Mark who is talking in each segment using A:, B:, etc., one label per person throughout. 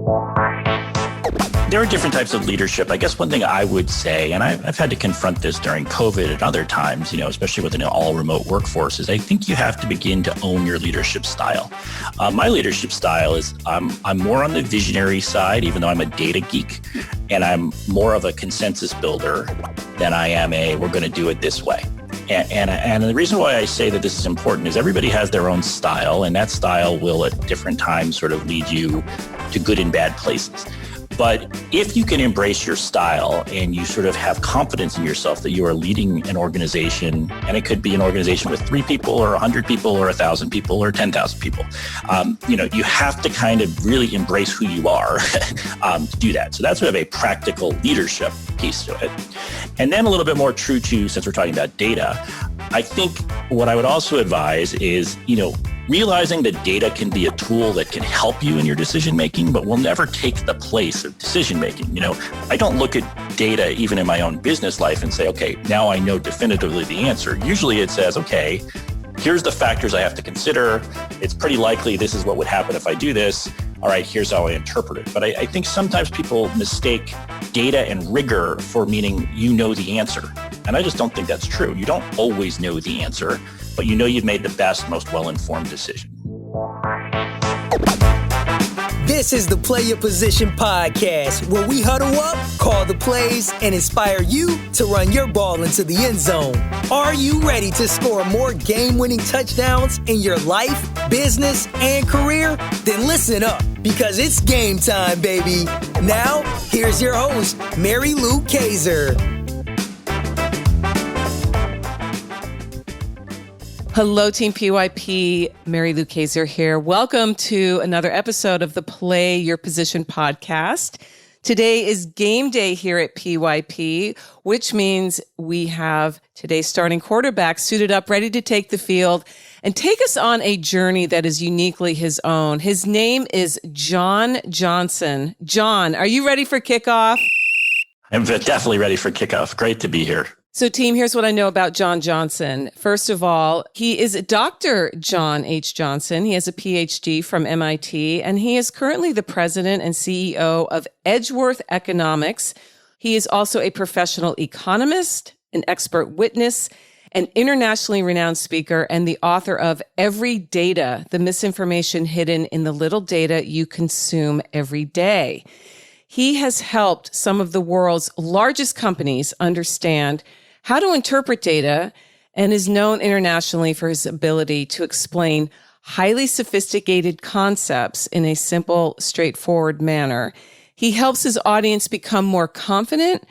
A: There are different types of leadership. I guess one thing I would say, and I've had to confront this during COVID and other times, especially with an all remote workforce, is I think you have to begin to own your leadership style. My leadership style is I'm more on the visionary side, even though I'm a data geek, and I'm more of a consensus builder than I am we're going to do it this way. And the reason why I say that this is important is everybody has their own style, and that style will at different times sort of lead you to good and bad places. But if you can embrace your style and you sort of have confidence in yourself that you are leading an organization, and it could be an organization with 3 people or 100 people or 1,000 people or 10,000 people, you have to kind of really embrace who you are to do that. So that's sort of a practical leadership piece to it. And then a little bit more true to, since we're talking about data, I think what I would also advise is, realizing that data can be a tool that can help you in your decision making, but will never take the place of decision making. I don't look at data even in my own business life and say, okay, now I know definitively the answer. Usually it says, okay, here's the factors I have to consider. It's pretty likely this is what would happen if I do this. All right, here's how I interpret it. But I think sometimes people mistake data and rigor for meaning you know the answer. And I just don't think that's true. You don't always know the answer, but you've made the best, most well-informed decision.
B: This is the Play Your Position podcast, where we huddle up, call the plays, and inspire you to run your ball into the end zone. Are you ready to score more game-winning touchdowns in your life, business, and career? Then listen up, because it's game time, baby. Now, here's your host, Mary Lou Kaiser.
C: Hello, Team PYP. Mary Lou Kaiser here. Welcome to another episode of the Play Your Position podcast. Today is game day here at PYP, which means we have today's starting quarterback suited up, ready to take the field and take us on a journey that is uniquely his own. His name is John Johnson. John, are you ready for kickoff?
A: I'm definitely ready for kickoff. Great to be here.
C: So team, here's what I know about John Johnson. First of all, he is Dr. John H. Johnson. He has a PhD from MIT, and he is currently the president and CEO of Edgeworth Economics. He is also a professional economist, an expert witness, an internationally renowned speaker, and the author of EVERYDATA, the Misinformation Hidden in the Little Data You Consume Every Day. He has helped some of the world's largest companies understand how to interpret data and is known internationally for his ability to explain highly sophisticated concepts in a simple, straightforward manner. He helps his audience become more confident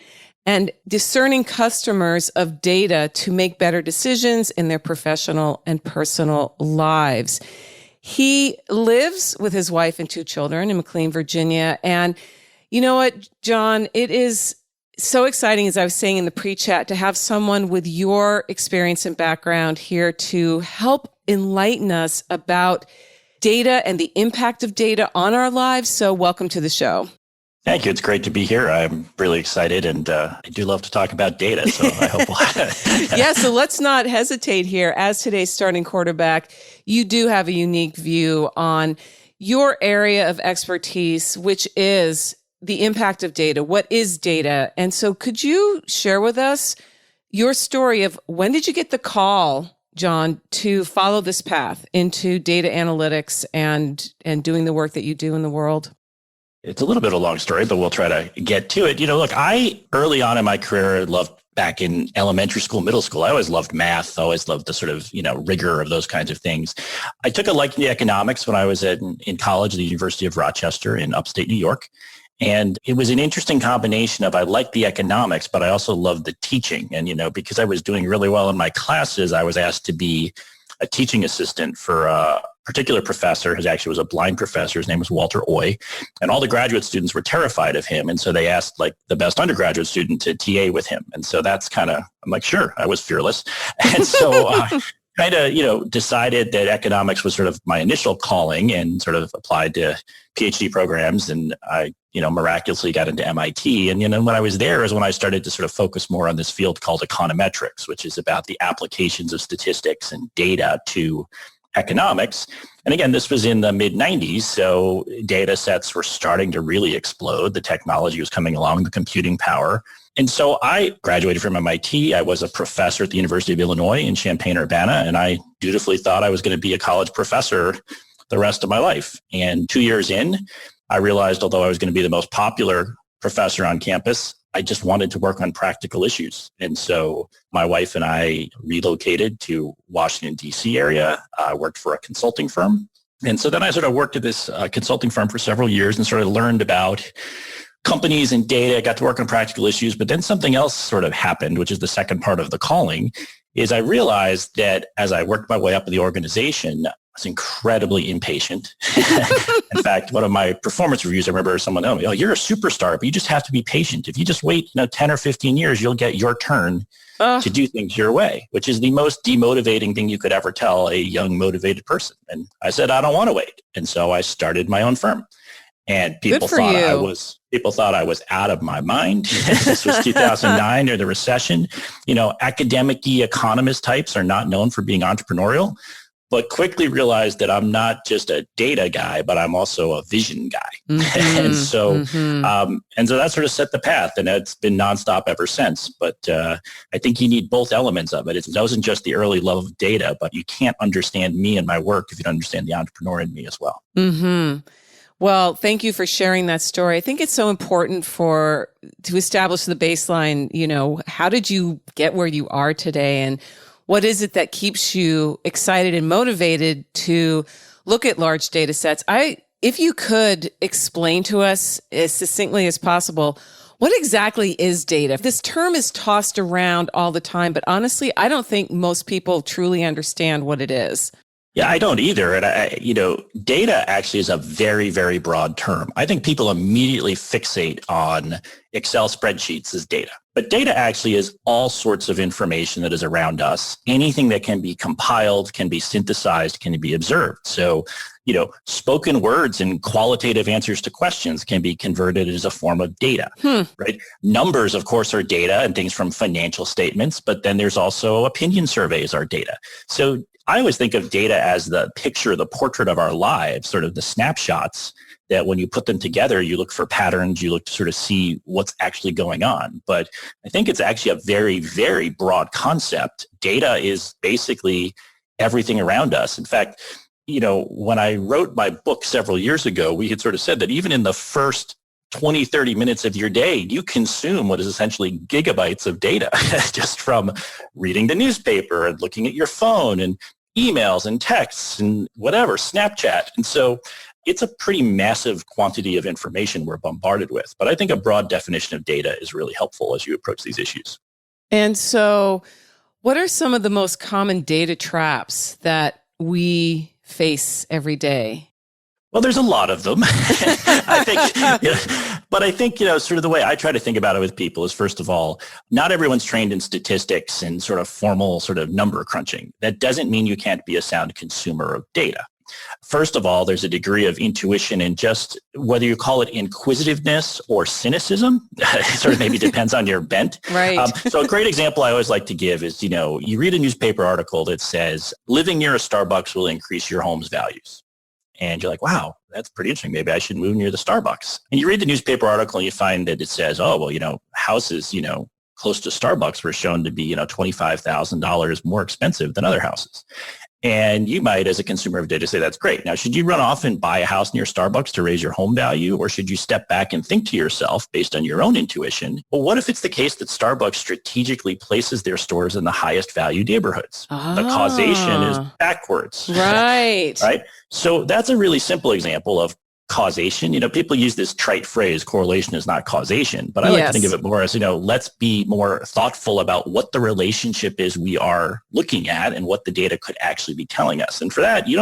C: and discerning customers of data to make better decisions in their professional and personal lives. He lives with his wife and 2 children in McLean, Virginia. And you know what, John, it is so exciting, as I was saying in the pre-chat, to have someone with your experience and background here to help enlighten us about data and the impact of data on our lives. So welcome to the show.
A: Thank you. It's great to be here. I'm really excited, and I do love to talk about data. So I hope
C: Yeah, so let's not hesitate here. As today's starting quarterback, you do have a unique view on your area of expertise, which is the impact of data. What is data? And so could you share with us your story of when did you get the call, John, to follow this path into data analytics and doing the work that you do in the world?
A: It's a little bit of a long story, but we'll try to get to it. Look, I early on in my career loved back in elementary school, middle school, I always loved math, always loved the sort of, rigor of those kinds of things. I took a liking to economics when I was in college at the University of Rochester in upstate New York. And it was an interesting combination of I liked the economics, but I also loved the teaching. And, because I was doing really well in my classes, I was asked to be a teaching assistant for a particular professor who actually was a blind professor. His name was Walter Oy. And all the graduate students were terrified of him. And so they asked the best undergraduate student to TA with him. And so that's I'm like, sure, I was fearless. And so kind of, decided that economics was sort of my initial calling and sort of applied to PhD programs. And I, miraculously got into MIT. And, when I was there is when I started to sort of focus more on this field called econometrics, which is about the applications of statistics and data to Economics. And again, this was in the mid 90s. So data sets were starting to really explode. The technology was coming along, the computing power. And so I graduated from MIT. I was a professor at the University of Illinois in Champaign-Urbana, and I dutifully thought I was going to be a college professor the rest of my life. And 2 years in, I realized, although I was going to be the most popular professor on campus, I just wanted to work on practical issues. And so my wife and I relocated to Washington, D.C. area. I worked for a consulting firm. And so then I sort of worked at this consulting firm for several years and sort of learned about companies and data, got to work on practical issues. But then something else sort of happened, which is the second part of the calling, is I realized that as I worked my way up in the organization, I was incredibly impatient. In fact, one of my performance reviews, I remember someone telling me, "Oh, you're a superstar, but you just have to be patient. If you just wait 10 or 15 years, you'll get your turn to do things your way," which is the most demotivating thing you could ever tell a young, motivated person. And I said, I don't want to wait. And so I started my own firm. And people thought I was out of my mind. This was 2009 or the recession. Academic-y economist types are not known for being entrepreneurial, but quickly realized that I'm not just a data guy, but I'm also a vision guy. Mm-hmm, and so that sort of set the path, and it's been nonstop ever since. But I think you need both elements of it. It wasn't just the early love of data, but you can't understand me and my work if you don't understand the entrepreneur in me as well.
C: Mm-hmm. Well, thank you for sharing that story. I think it's so important to establish the baseline. How did you get where you are today? And what is it that keeps you excited and motivated to look at large data sets? If you could explain to us as succinctly as possible, what exactly is data? This term is tossed around all the time, but honestly, I don't think most people truly understand what it is.
A: Yeah, I don't either. And data actually is a very, very broad term. I think people immediately fixate on Excel spreadsheets as data. But data actually is all sorts of information that is around us. Anything that can be compiled, can be synthesized, can be observed. So, spoken words and qualitative answers to questions can be converted as a form of data, right? Numbers, of course, are data and things from financial statements, but then there's also opinion surveys are data. So I always think of data as the picture, the portrait of our lives, sort of the snapshots that when you put them together, you look for patterns, you look to sort of see what's actually going on. But I think it's actually a very, very broad concept. Data is basically everything around us. In fact, when I wrote my book several years ago, we had sort of said that even in the first 20, 30 minutes of your day, you consume what is essentially gigabytes of data just from reading the newspaper and looking at your phone and emails and texts and whatever, Snapchat. And so it's a pretty massive quantity of information we're bombarded with. But I think a broad definition of data is really helpful as you approach these issues. And
C: so what are some of the most common data traps that we face every day?
A: Well, there's a lot of them. I think, sort of the way I try to think about it with people is, first of all, not everyone's trained in statistics and sort of formal sort of number crunching. That doesn't mean you can't be a sound consumer of data. First of all, there's a degree of intuition and just whether you call it inquisitiveness or cynicism, it sort of maybe depends on your bent.
C: Right.
A: So a great example I always like to give is, you read a newspaper article that says living near a Starbucks will increase your home's values. And you're like, wow, that's pretty interesting. Maybe I should move near the Starbucks. And you read the newspaper article and you find that it says, oh, well, houses, close to Starbucks were shown to be, $25,000 more expensive than other houses. And you might, as a consumer of data, say that's great. Now, should you run off and buy a house near Starbucks to raise your home value? Or should you step back and think to yourself, based on your own intuition, well, what if it's the case that Starbucks strategically places their stores in the highest value neighborhoods? The causation is backwards.
C: Right.
A: Right. So that's a really simple example of causation. People use this trite phrase, correlation is not causation, but I like to think of it more as, let's be more thoughtful about what the relationship is we are looking at and what the data could actually be telling us. And for that, you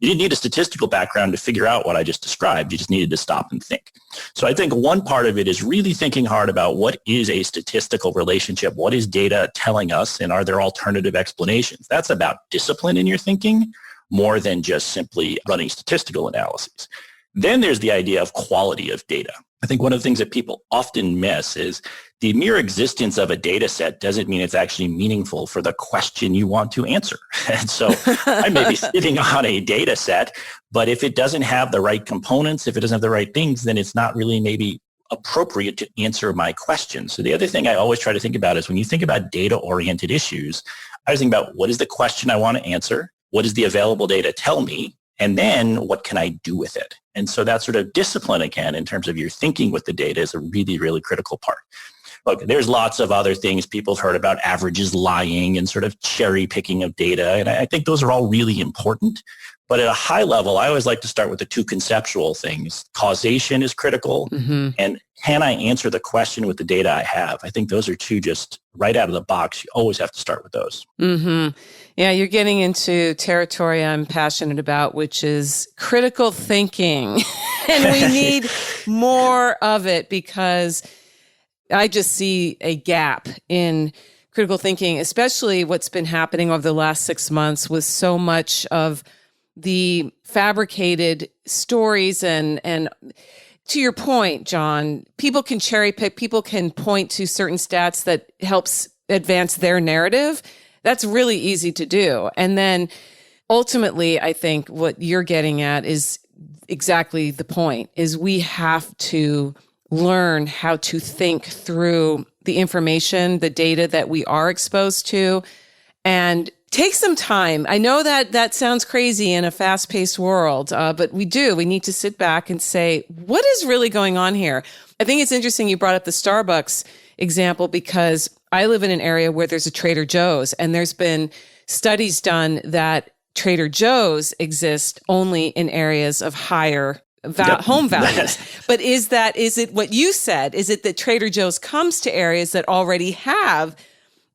A: didn't need a statistical background to figure out what I just described. You just needed to stop and think. So I think one part of it is really thinking hard about what is a statistical relationship? What is data telling us? And are there alternative explanations? That's about discipline in your thinking more than just simply running statistical analyses. Then there's the idea of quality of data. I think one of the things that people often miss is the mere existence of a data set doesn't mean it's actually meaningful for the question you want to answer. And so I may be sitting on a data set, but if it doesn't have the right components, if it doesn't have the right things, then it's not really maybe appropriate to answer my question. So the other thing I always try to think about is when you think about data-oriented issues, I was thinking about what is the question I want to answer? What does the available data tell me? And then what can I do with it? And so that sort of discipline, again, in terms of your thinking with the data is a really, really critical part. Look, there's lots of other things people have heard about, averages lying and sort of cherry picking of data. And I think those are all really important. But at a high level, I always like to start with the two conceptual things. Causation is critical. And can I answer the question with the data I have? I think those are two just right out of the box. You always have to start with those.
C: Yeah, you're getting into territory I'm passionate about, which is critical thinking. And we need more of it because I just see a gap in critical thinking, especially what's been happening over the last 6 months with so much of the fabricated stories and to your point, John, people can cherry pick, people can point to certain stats that helps advance their narrative. That's really easy to do. And then ultimately, I think what you're getting at is exactly the point, is we have to learn how to think through the information, the data that we are exposed to, and take some time. I know that sounds crazy in a fast-paced world, but we need to sit back and say, what is really going on here? I think it's interesting you brought up the Starbucks example because I live in an area where there's a Trader Joe's, and there's been studies done that Trader Joe's exist only in areas of higher home values. But is it what you said? Is it that Trader Joe's comes to areas that already have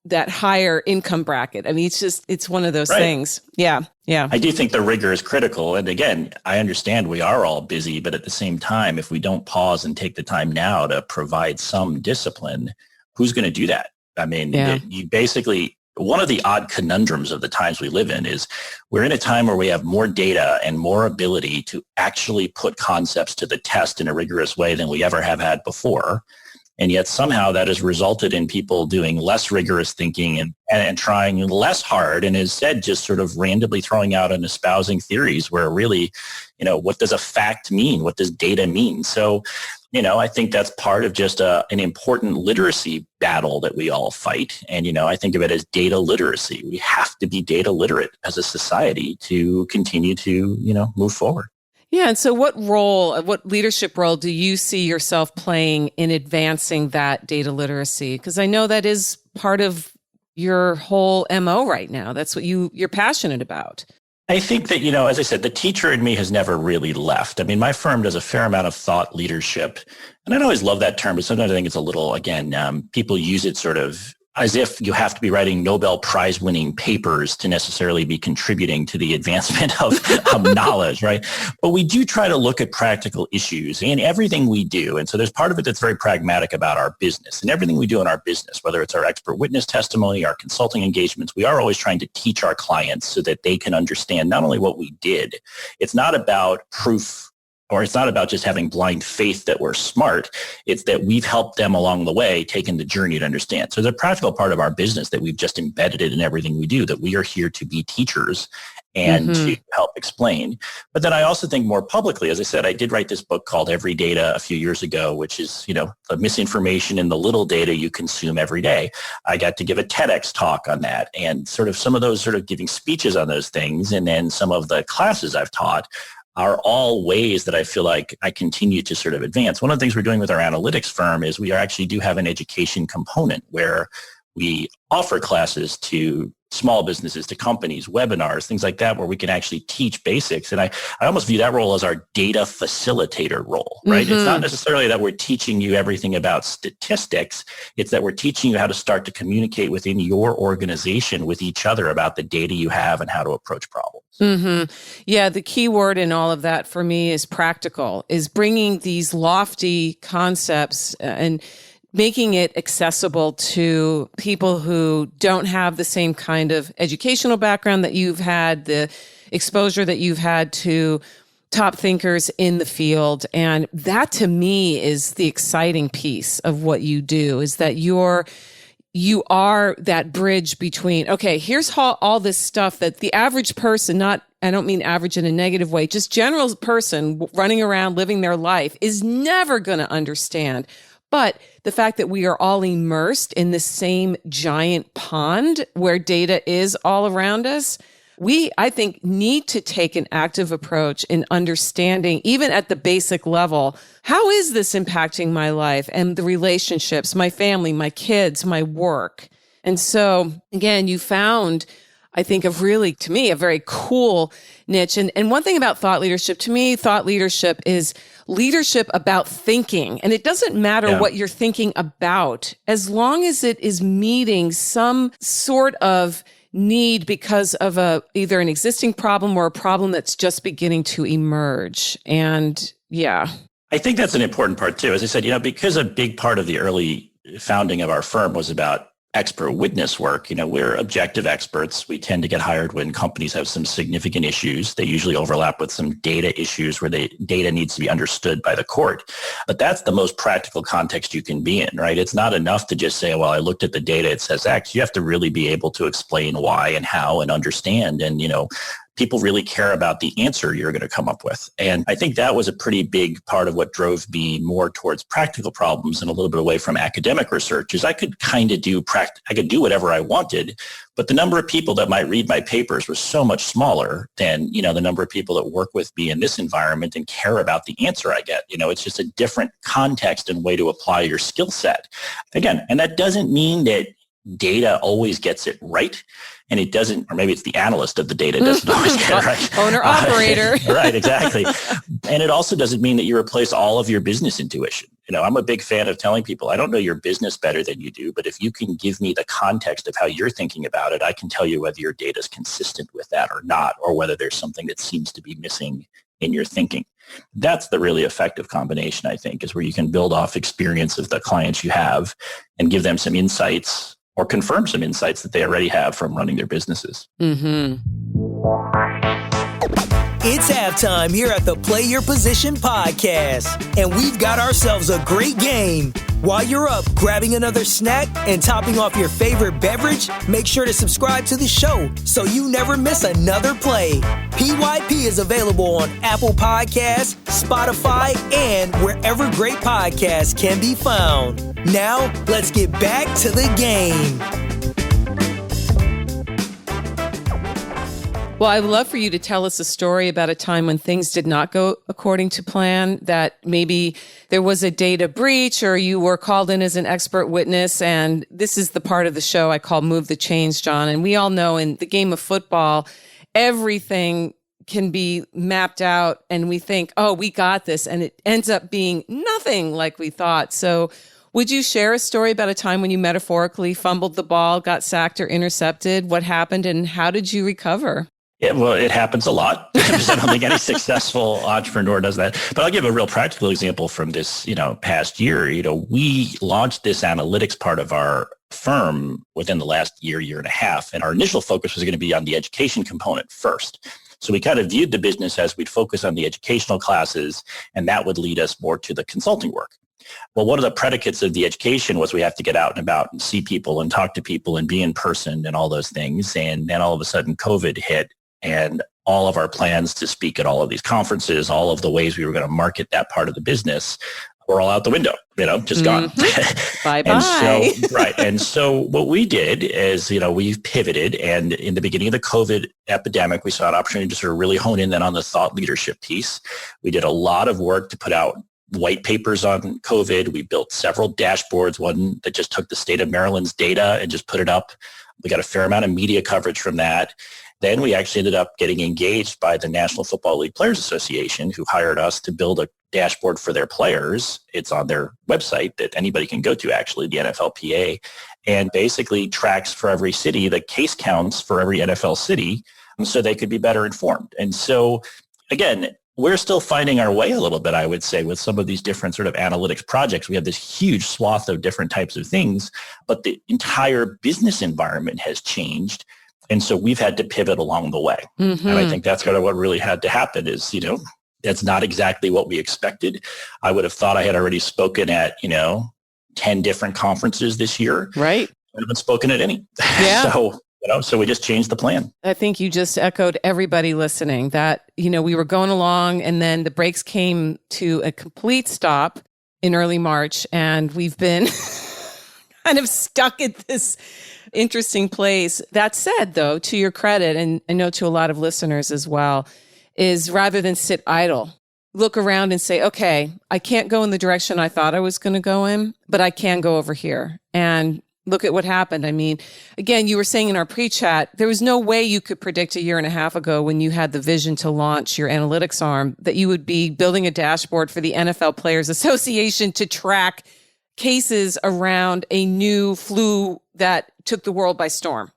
C: that higher income bracket? I mean, it's one of those things. Yeah.
A: I do think the rigor is critical. And again, I understand we are all busy, but at the same time, if we don't pause and take the time now to provide some discipline, who's going to do that? I mean, you basically, one of the odd conundrums of the times we live in is we're in a time where we have more data and more ability to actually put concepts to the test in a rigorous way than we ever have had before. And yet somehow that has resulted in people doing less rigorous thinking and trying less hard, and instead just sort of randomly throwing out and espousing theories where really, what does a fact mean? What does data mean? So, I think that's part of just an important literacy battle that we all fight. And, I think of it as data literacy. We have to be data literate as a society to continue to, move forward.
C: Yeah. And so what leadership role do you see yourself playing in advancing that data literacy? Because I know that is part of your whole MO right now. That's what you're passionate about.
A: I think that, as I said, the teacher in me has never really left. I mean, my firm does a fair amount of thought leadership. And I don't always love that term, but sometimes I think it's a little, again, people use it sort of as if you have to be writing Nobel Prize winning papers to necessarily be contributing to the advancement of knowledge, right? But we do try to look at practical issues in everything we do. And so there's part of it that's very pragmatic about our business. And everything we do in our business, whether it's our expert witness testimony, our consulting engagements, we are always trying to teach our clients so that they can understand not only what we did. It's not about proof, or it's not about just having blind faith that we're smart. It's that we've helped them along the way, taken the journey to understand. So there's a practical part of our business that we've just embedded it in everything we do, that we are here to be teachers and to help explain. But then I also think more publicly, as I said, I did write this book called EVERYDATA a few years ago, which is, the misinformation and the little data you consume every day. I got to give a TEDx talk on that, and sort of some of those sort of giving speeches on those things. And then some of the classes I've taught are all ways that I feel like I continue to sort of advance. One of the things we're doing with our analytics firm is we actually do have an education component where we offer classes to small businesses, to companies, webinars, things like that, where we can actually teach basics. And I almost view that role as our data facilitator role, right? It's not necessarily that we're teaching you everything about statistics. It's that we're teaching you how to start to communicate within your organization with each other about the data you have and how to approach problems.
C: Yeah, the key word in all of that for me is practical, is bringing these lofty concepts and making it accessible to people who don't have the same kind of educational background that you've had, the exposure that you've had to top thinkers in the field. And that to me is the exciting piece of what you do, is that you are that bridge between, okay, here's all this stuff that the average person, I don't mean average in a negative way, just general person running around living their life is never going to understand. But the fact that we are all immersed in the same giant pond where data is all around us, we, I think, need to take an active approach in understanding, even at the basic level, how is this impacting my life and the relationships, my family, my kids, my work? And so, again, you found, I think, to me, a very cool niche. And one thing about thought leadership, to me, thought leadership is leadership about thinking. And it doesn't matter what you're thinking about, as long as it is meeting some sort of need because of either an existing problem or a problem that's just beginning to emerge. And
A: I think that's an important part too. As I said, because a big part of the early founding of our firm was about expert witness work. We're objective experts. We tend to get hired when companies have some significant issues. They usually overlap with some data issues where the data needs to be understood by the court. But that's the most practical context you can be in, right? It's not enough to just say, well, I looked at the data, it says X. You have to really be able to explain why and how and understand. And, people really care about the answer you're going to come up with. And I think that was a pretty big part of what drove me more towards practical problems and a little bit away from academic research, is I could kind of I could do whatever I wanted, but the number of people that might read my papers was so much smaller than, the number of people that work with me in this environment and care about the answer I get. It's just a different context and way to apply your skill set. Again, and that doesn't mean that data always gets it right. And it doesn't, or maybe it's the analyst of the data doesn't always get it right.
C: Owner operator.
A: Right, exactly. And it also doesn't mean that you replace all of your business intuition. I'm a big fan of telling people, I don't know your business better than you do, but if you can give me the context of how you're thinking about it, I can tell you whether your data is consistent with that or not, or whether there's something that seems to be missing in your thinking. That's the really effective combination, I think, is where you can build off experience of the clients you have and give them some insights or confirm some insights that they already have from running their businesses.
B: Mm-hmm. It's halftime here at the Play Your Position podcast, and we've got ourselves a great game. While you're up grabbing another snack and topping off your favorite beverage, make sure to subscribe to the show so you never miss another play. PYP is available on Apple Podcasts, Spotify, and wherever great podcasts can be found. Now, let's get back to the game.
C: Well, I would love for you to tell us a story about a time when things did not go according to plan, that maybe there was a data breach or you were called in as an expert witness. And this is the part of the show I call Move the Chains, John. And we all know in the game of football, everything can be mapped out and we think, oh, we got this. And it ends up being nothing like we thought. So would you share a story about a time when you metaphorically fumbled the ball, got sacked or intercepted? What happened and how did you recover?
A: Yeah, well, it happens a lot. I don't think any successful entrepreneur does that. But I'll give a real practical example from this, past year. We launched this analytics part of our firm within the last year and a half. And our initial focus was going to be on the education component first. So we kind of viewed the business as we'd focus on the educational classes, and that would lead us more to the consulting work. Well, one of the predicates of the education was we have to get out and about and see people and talk to people and be in person and all those things. And then all of a sudden COVID hit. And all of our plans to speak at all of these conferences, all of the ways we were going to market that part of the business were all out the window, just gone.
C: Bye-bye.
A: And so what we did is, we've pivoted. And in the beginning of the COVID epidemic, we saw an opportunity to sort of really hone in then on the thought leadership piece. We did a lot of work to put out white papers on COVID. We built several dashboards, one that just took the state of Maryland's data and just put it up. We got a fair amount of media coverage from that. Then we actually ended up getting engaged by the National Football League Players Association, who hired us to build a dashboard for their players. It's on their website that anybody can go to, actually, the NFLPA, and basically tracks for every city the case counts for every NFL city so they could be better informed. And so, again, we're still finding our way a little bit, I would say, with some of these different sort of analytics projects. We have this huge swath of different types of things, but the entire business environment has changed. And so we've had to pivot along the way. Mm-hmm. And I think that's kind of what really had to happen is, That's not exactly what we expected. I would have thought I had already spoken at, 10 different conferences this year.
C: Right.
A: I haven't spoken at any.
C: Yeah.
A: So we just changed the plan.
C: I think you just echoed everybody listening that, we were going along and then the brakes came to a complete stop in early March. And we've been kind of stuck at this interesting place. That said, though, to your credit, and I know to a lot of listeners as well, is rather than sit idle, look around and say, okay, I can't go in the direction I thought I was going to go in, but I can go over here. And look at what happened. I mean, again, you were saying in our pre-chat, there was no way you could predict a year and a half ago when you had the vision to launch your analytics arm that you would be building a dashboard for the NFL Players Association to track cases around a new flu that took the world by storm.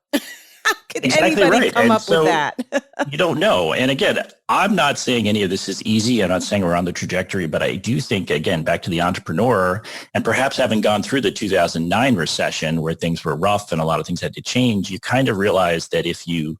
C: How could anybody come up with that?
A: You don't know. And again, I'm not saying any of this is easy. I'm not saying we're on the trajectory, but I do think, again, back to the entrepreneur and perhaps having gone through the 2009 recession where things were rough and a lot of things had to change, you kind of realize that if you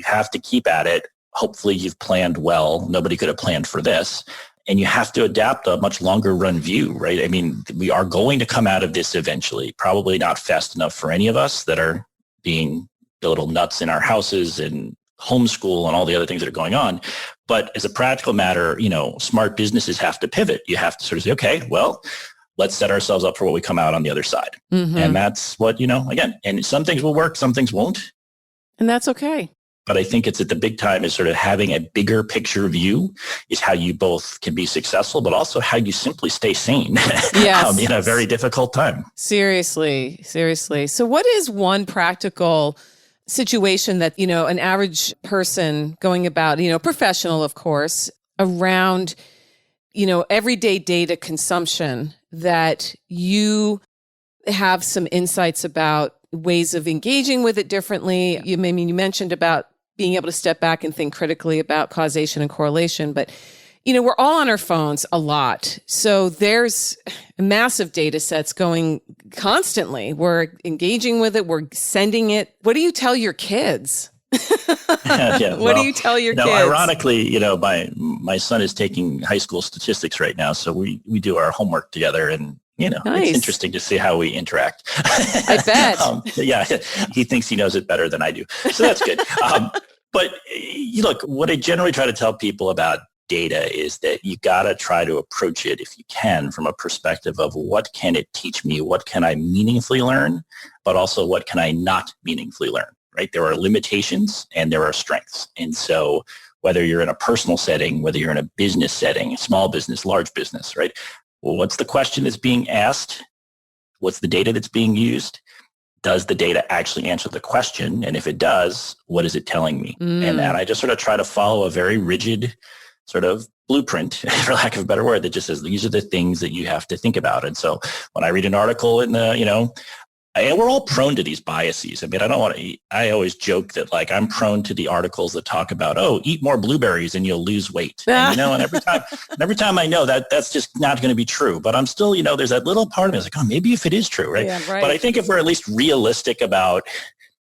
A: have to keep at it, hopefully you've planned well. Nobody could have planned for this. And you have to adapt a much longer run view, right? I mean, we are going to come out of this eventually, probably not fast enough for any of us that are being a little nuts in our houses and homeschool and all the other things that are going on. But as a practical matter, smart businesses have to pivot. You have to sort of say, okay, well, let's set ourselves up for what we come out on the other side. Mm-hmm. And that's what, again, and some things will work, some things won't.
C: And that's okay.
A: But I think it's at the big time is sort of having a bigger picture view is how you both can be successful, but also how you simply stay sane
C: yes.
A: In a very difficult time.
C: Seriously. So what is one practical situation that, an average person going about, professional, of course, around, everyday data consumption that you have some insights about ways of engaging with it differently? You mentioned about being able to step back and think critically about causation and correlation, but we're all on our phones a lot. So there's massive data sets going constantly. We're engaging with it. We're sending it. What do you tell your kids? What do you tell your kids?
A: Ironically, my son is taking high school statistics right now. So we do our homework together and nice. It's interesting to see how we interact.
C: I bet.
A: He thinks he knows it better than I do. So that's good. But look, what I generally try to tell people about data is that you got to try to approach it, if you can, from a perspective of what can it teach me? What can I meaningfully learn? But also what can I not meaningfully learn, right? There are limitations and there are strengths. And so whether you're in a personal setting, whether you're in a business setting, small business, large business, right? Well, what's the question that's being asked? What's the data that's being used? Does the data actually answer the question? And if it does, what is it telling me? And that I just sort of try to follow a very rigid sort of blueprint, for lack of a better word, that just says, these are the things that you have to think about. And so when I read an article in the, and we're all prone to these biases. I mean, I always joke that I'm prone to the articles that talk about, eat more blueberries and you'll lose weight. And, and every time I know that's just not going to be true, but I'm still, there's that little part of me that's like, maybe if it is true, right?
C: Yeah, right.
A: But I think if we're at least realistic about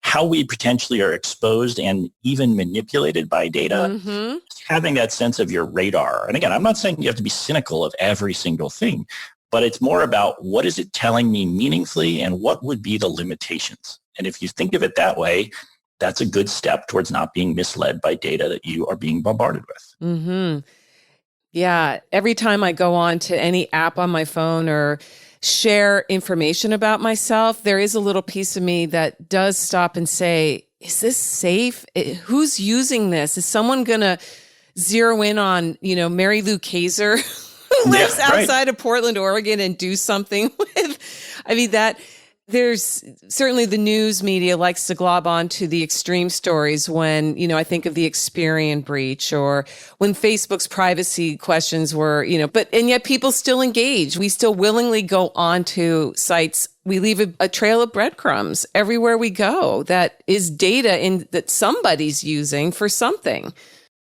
A: how we potentially are exposed and even manipulated by data, having that sense of your radar. And again, I'm not saying you have to be cynical of every single thing, but it's more about what is it telling me meaningfully and what would be the limitations. And if you think of it that way, that's a good step towards not being misled by data that you are being bombarded with.
C: Mm-hmm. Yeah. Every time I go on to any app on my phone or share information about myself, there is a little piece of me that does stop and say, is this safe? Who's using this? Is someone going to zero in on, Mary Lou Kayser who lives outside of Portland, Oregon and do something with, there's certainly the news media likes to glob on to the extreme stories when, I think of the Experian breach or when Facebook's privacy questions were, and yet people still engage. We still willingly go onto sites. We leave a trail of breadcrumbs everywhere we go that is data that somebody's using for something.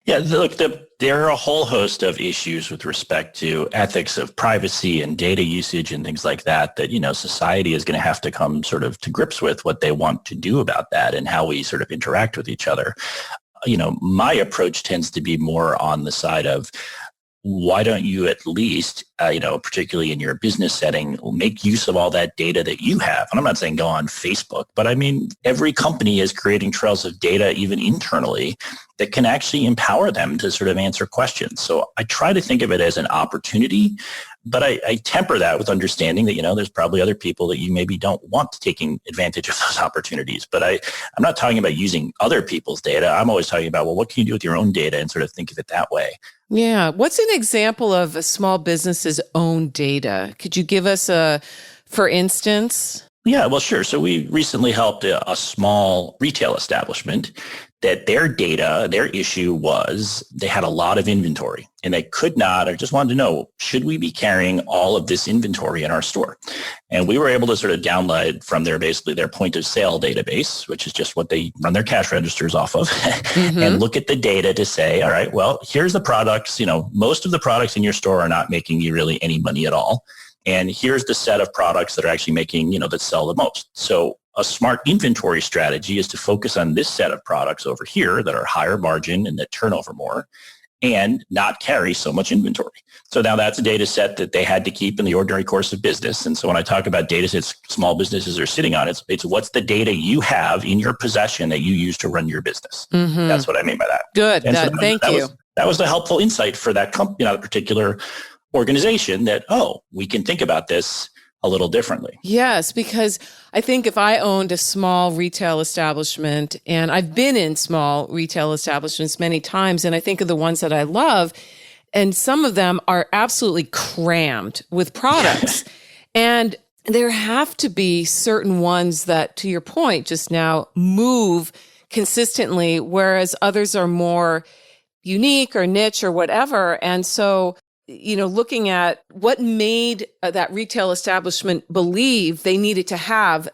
A: Yeah, look, there are a whole host of issues with respect to ethics of privacy and data usage and things like that, society is going to have to come sort of to grips with what they want to do about that and how we sort of interact with each other. my approach tends to be more on the side of, why don't you at least, particularly in your business setting, make use of all that data that you have? And I'm not saying go on Facebook, but I mean, every company is creating trails of data, even internally, that can actually empower them to sort of answer questions. So I try to think of it as an opportunity, but I temper that with understanding that, there's probably other people that you maybe don't want taking advantage of those opportunities. But I'm not talking about using other people's data. I'm always talking about, well, what can you do with your own data, and sort of think of it that way.
C: Yeah. What's an example of a small business's own data? Could you give us for instance?
A: Yeah, well, sure. So we recently helped a small retail establishment that their data, their issue was they had a lot of inventory and they could not, or just wanted to know, should we be carrying all of this inventory in our store? And we were able to sort of download from their point of sale database, which is just what they run their cash registers off of, and look at the data to say, all right, well, here's the products, most of the products in your store are not making you really any money at all. And here's the set of products that are actually making, that sell the most. So a smart inventory strategy is to focus on this set of products over here that are higher margin and that turn over more, and not carry so much inventory. So now that's a data set that they had to keep in the ordinary course of business. And so when I talk about data sets small businesses are sitting on, it's what's the data you have in your possession that you use to run your business. That's what I mean by that.
C: Good. Thank you.
A: That was the helpful insight for that company, that particular organization, that, we can think about this a little differently.
C: Yes, because I think if I owned a small retail establishment, and I've been in small retail establishments many times, and I think of the ones that I love, and some of them are absolutely crammed with products. And there have to be certain ones that, to your point just now, move consistently, whereas others are more unique or niche or whatever. And so, looking at what made that retail establishment believe they needed to have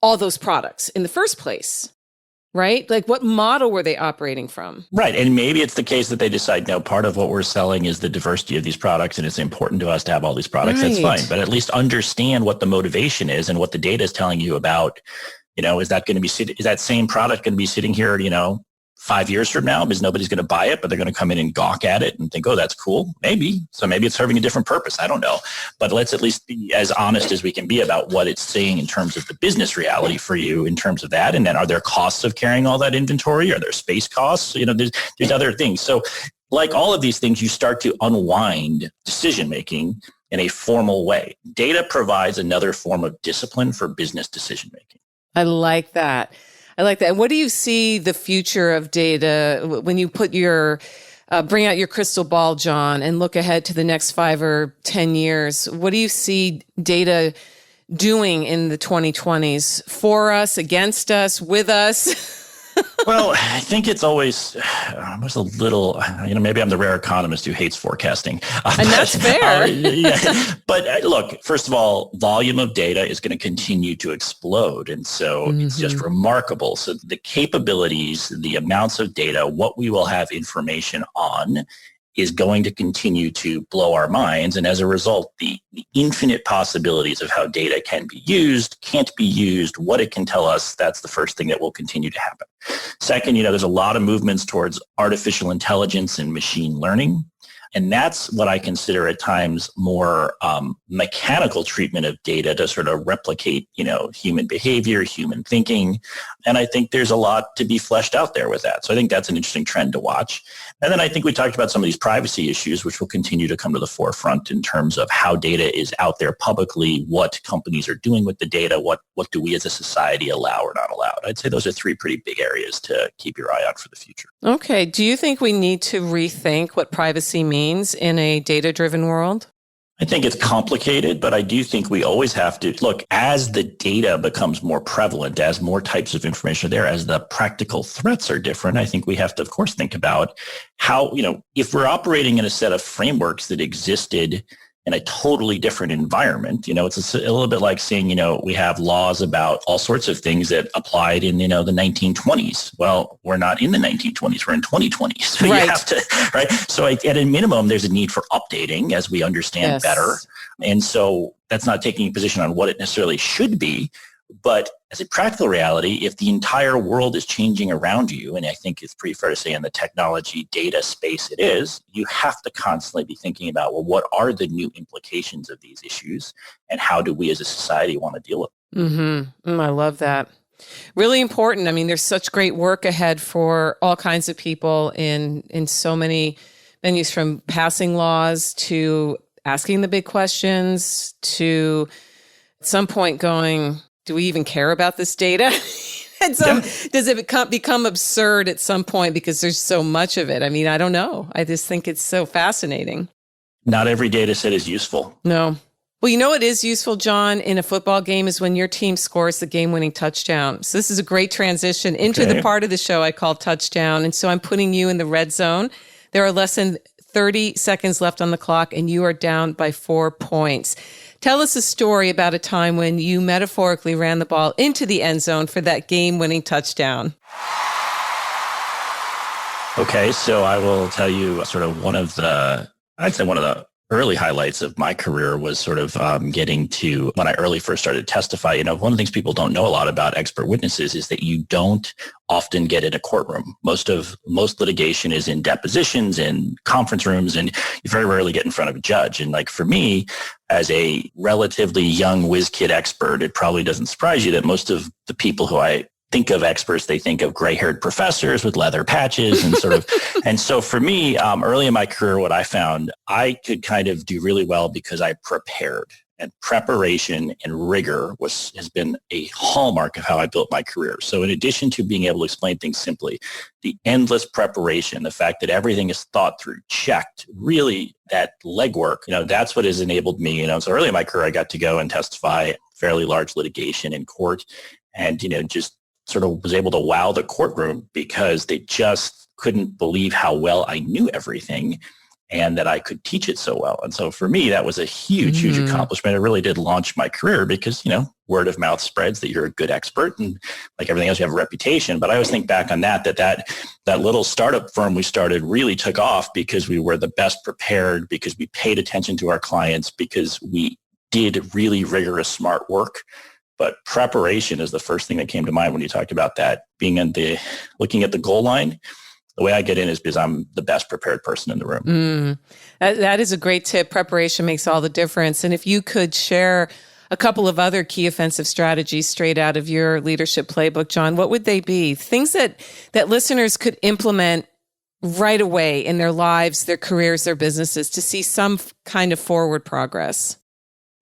C: all those products in the first place, right? Like, what model were they operating from?
A: Right. And maybe it's the case that they decide, no, part of what we're selling is the diversity of these products, and it's important to us to have all these products. Right. That's fine. But at least understand what the motivation is and what the data is telling you about, is that same product going to be sitting here, 5 years from now, because nobody's going to buy it, but they're going to come in and gawk at it and think, oh, that's cool. Maybe. So maybe it's serving a different purpose. I don't know. But let's at least be as honest as we can be about what it's saying in terms of the business reality for you in terms of that. And then, are there costs of carrying all that inventory? Are there space costs? There's other things. So like all of these things, you start to unwind decision-making in a formal way. Data provides another form of discipline for business decision-making.
C: I like that. And what do you see the future of data when you put bring out your crystal ball, John, and look ahead to the next 5 or 10 years? What do you see data doing in the 2020s for us, against us, with us?
A: Well, I think it's always, I was a little, maybe I'm the rare economist who hates forecasting.
C: And that's fair.
A: But look, first of all, volume of data is going to continue to explode. And so it's just remarkable. So the capabilities, the amounts of data, what we will have information on is going to continue to blow our minds. And as a result, the infinite possibilities of how data can be used, can't be used, what it can tell us, that's the first thing that will continue to happen. Second, there's a lot of movements towards artificial intelligence and machine learning. And that's what I consider at times more mechanical treatment of data to sort of replicate, human behavior, human thinking. And I think there's a lot to be fleshed out there with that. So I think that's an interesting trend to watch. And then I think we talked about some of these privacy issues, which will continue to come to the forefront in terms of how data is out there publicly, what companies are doing with the data, what do we as a society allow or not allowed. I'd say those are 3 pretty big areas to keep your eye on for the future.
C: Okay. Do you think we need to rethink what privacy means in a data-driven world?
A: I think it's complicated, but I do think we always have to look as the data becomes more prevalent, as more types of information are there, as the practical threats are different. I think we have to, of course, think about how, if we're operating in a set of frameworks that existed in a totally different environment, it's a little bit like saying, we have laws about all sorts of things that applied in, the 1920s. Well, we're not in the 1920s, we're in 2020. So
C: right.
A: You have to, right? So at a minimum, there's a need for updating as we understand better. And so that's not taking a position on what it necessarily should be, But as a practical reality, if the entire world is changing around you, and I think it's pretty fair to say in the technology data space it is, you have to constantly be thinking about, well, what are the new implications of these issues and how do we as a society want to deal with them?
C: I love that. Really important. I mean, there's such great work ahead for all kinds of people in so many venues, from passing laws to asking the big questions to at some point going, do we even care about this data? Does it become absurd at some point because there's so much of it? I mean, I don't know. I just think it's so fascinating.
A: Not every data set is useful.
C: No. Well, you know what is useful, John, in a football game is when your team scores the game-winning touchdown. So this is a great transition into the part of the show I call touchdown. And so I'm putting you in the red zone. There are less than 30 seconds left on the clock, and you are down by 4 points. Tell us a story about a time when you metaphorically ran the ball into the end zone for that game-winning touchdown.
A: Okay, so I will tell you sort of one of the early highlights of my career was sort of getting to when I first started to testify. You know, one of the things people don't know a lot about expert witnesses is that you don't often get in a courtroom. Most litigation is in depositions and conference rooms, and you very rarely get in front of a judge. And like for me, as a relatively young whiz kid expert, it probably doesn't surprise you that most of the people who I think of experts, they think of gray-haired professors with leather patches and sort of. And so for me, early in my career, what I found, I could kind of do really well because I prepared. And preparation and rigor has been a hallmark of how I built my career. So in addition to being able to explain things simply, the endless preparation, the fact that everything is thought through, checked, really that legwork, that's what has enabled me. So early in my career, I got to go and testify fairly large litigation in court and, just sort of was able to wow the courtroom because they just couldn't believe how well I knew everything and that I could teach it so well. And so for me, that was a huge, huge accomplishment. It really did launch my career because, word of mouth spreads that you're a good expert and like everything else, you have a reputation. But I always think back on that little startup firm we started really took off because we were the best prepared, because we paid attention to our clients, because we did really rigorous, smart work. But preparation is the first thing that came to mind when you talked about that, looking at the goal line. The way I get in is because I'm the best prepared person in the room.
C: That is a great tip. Preparation makes all the difference. And if you could share a couple of other key offensive strategies straight out of your leadership playbook, John, what would they be? Things that listeners could implement right away in their lives, their careers, their businesses to see some kind of forward progress.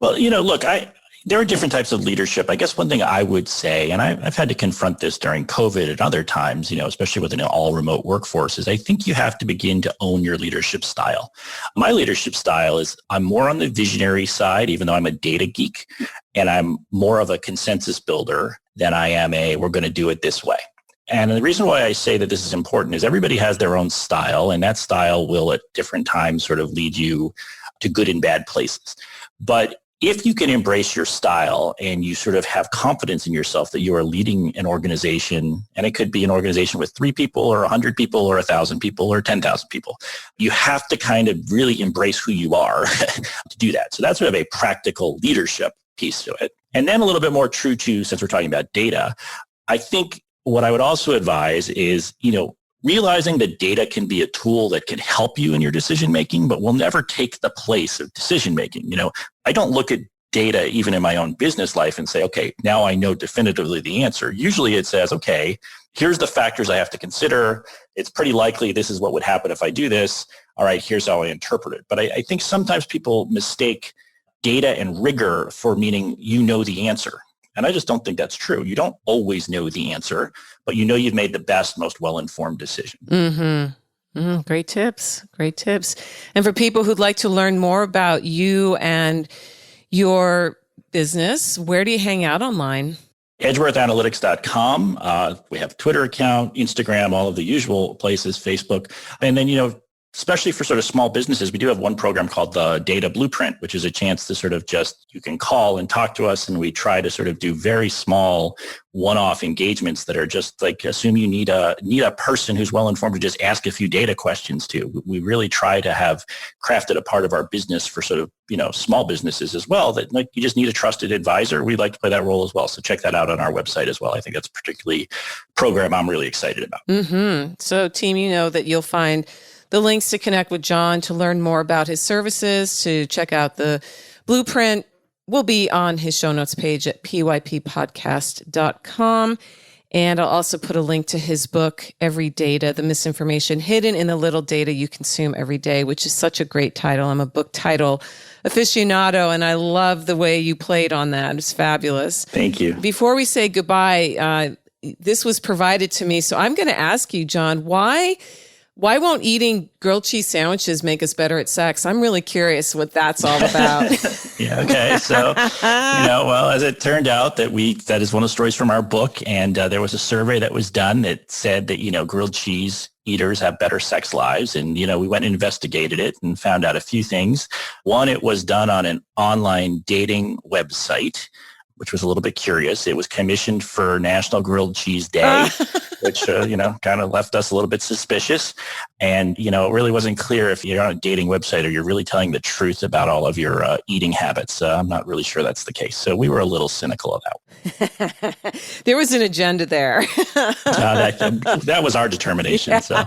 A: Well, look, there are different types of leadership. I guess one thing I would say, and I've had to confront this during COVID and other times, especially with an all remote workforce, is I think you have to begin to own your leadership style. My leadership style is I'm more on the visionary side, even though I'm a data geek, and I'm more of a consensus builder than I am we're going to do it this way. And the reason why I say that this is important is everybody has their own style, and that style will at different times sort of lead you to good and bad places. But if you can embrace your style and you sort of have confidence in yourself that you are leading an organization, and it could be an organization with 3 people or 100 people or 1,000 people or 10,000 people, you have to kind of really embrace who you are to do that. So that's sort of a practical leadership piece to it. And then a little bit more true to, since we're talking about data, I think what I would also advise is, realizing that data can be a tool that can help you in your decision-making, but will never take the place of decision-making. I don't look at data even in my own business life and say, okay, now I know definitively the answer. Usually it says, okay, here's the factors I have to consider. It's pretty likely this is what would happen if I do this. All right, here's how I interpret it. But I think sometimes people mistake data and rigor for meaning the answer. And I just don't think that's true. You don't always know the answer, but you've made the best, most well-informed decision.
C: Great tips. Great tips. And for people who'd like to learn more about you and your business, where do you hang out online?
A: EdgeworthAnalytics.com. We have a Twitter account, Instagram, all of the usual places, Facebook. And then, especially for sort of small businesses, we do have one program called the Data Blueprint, which is a chance to sort of just, you can call and talk to us, and we try to sort of do very small one-off engagements that are just like, assume you need a person who's well-informed to just ask a few data questions to. We really try to have crafted a part of our business for sort of, small businesses as well, that like you just need a trusted advisor. We like to play that role as well. So check that out on our website as well. I think that's particularly a program I'm really excited about.
C: Mm-hmm. So team, that you'll find the links to connect with John, to learn more about his services, to check out the blueprint will be on his show notes page at pyppodcast.com. And I'll also put a link to his book, EVERYDATA, The Misinformation Hidden in the Little Data You Consume Every Day, which is such a great title. I'm a book title aficionado, and I love the way you played on that. It's fabulous.
A: Thank you.
C: Before we say goodbye, this was provided to me. So I'm going to ask you, John, why won't eating grilled cheese sandwiches make us better at sex? I'm really curious what that's all about.
A: Yeah. Okay. So, well, as it turned out that is one of the stories from our book. And there was a survey that was done that said that, grilled cheese eaters have better sex lives. And, we went and investigated it and found out a few things. One, it was done on an online dating website, which was a little bit curious. It was commissioned for National Grilled Cheese Day, which, kind of left us a little bit suspicious. And, it really wasn't clear if you're on a dating website or you're really telling the truth about all of your eating habits. I'm not really sure that's the case. So we were a little cynical of that.
C: There was an agenda there.
A: That was our determination. Yeah. So.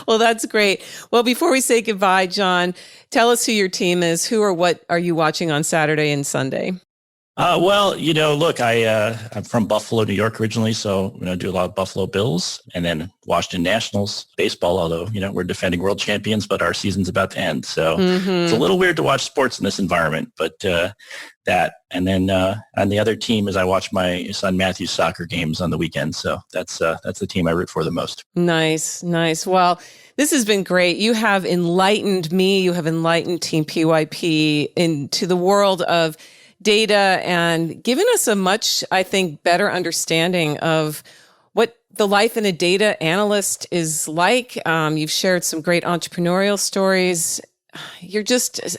C: Well, that's great. Well, before we say goodbye, John, tell us who your team is. Who or what are you watching on Saturday and Sunday?
A: Look, I'm from Buffalo, New York originally, so I do a lot of Buffalo Bills, and then Washington Nationals baseball, although, we're defending world champions, but our season's about to end. So It's a little weird to watch sports in this environment, but that. And then on the other team is I watch my son Matthew's soccer games on the weekend. So that's the team I root for the most.
C: Nice. Well, this has been great. You have enlightened me. You have enlightened Team PYP into the world of data and given us a much, I think, better understanding of what the life in a data analyst is like. You've shared some great entrepreneurial stories.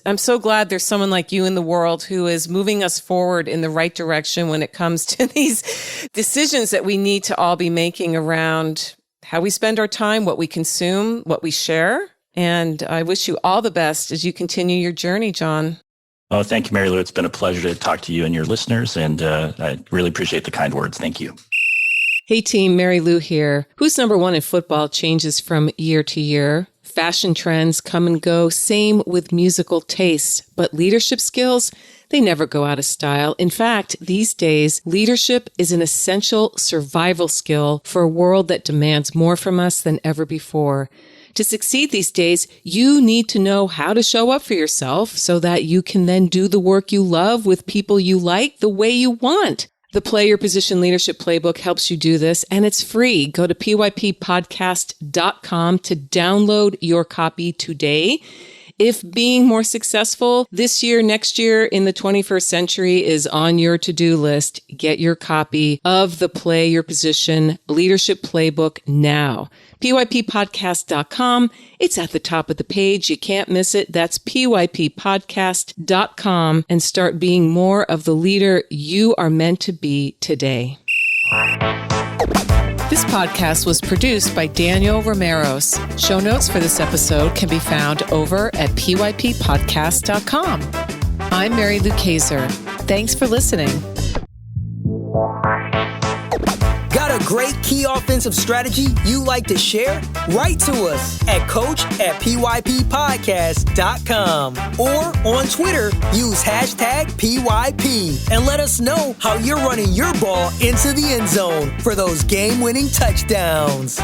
C: I'm so glad there's someone like you in the world who is moving us forward in the right direction when it comes to these decisions that we need to all be making around how we spend our time, what we consume, what we share. And I wish you all the best as you continue your journey, John.
A: Oh, thank you, Mary Lou. It's been a pleasure to talk to you and your listeners, and I really appreciate the kind words. Thank you.
C: Hey, team, Mary Lou here. Who's number one in football changes from year to year. Fashion trends come and go, same with musical tastes. But leadership skills, they never go out of style. In fact, these days, leadership is an essential survival skill for a world that demands more from us than ever before. To succeed these days, you need to know how to show up for yourself so that you can then do the work you love with people you like the way you want. The Play Your Position Leadership Playbook helps you do this, and it's free. Go to pyppodcast.com to download your copy today. If being more successful this year, next year, in the 21st century is on your to-do list, get your copy of the Play Your Position Leadership Playbook now. pyppodcast.com. It's at the top of the page. You can't miss it. That's pyppodcast.com, and start being more of the leader you are meant to be today. This podcast was produced by Daniel Romeros. Show notes for this episode can be found over at pyppodcast.com. I'm Mary Lou Kaiser. Thanks for listening.
B: Got a great key offensive strategy you like to share? Write to us at coach@pyppodcast.com or on Twitter, use #PYP and let us know how you're running your ball into the end zone for those game-winning touchdowns.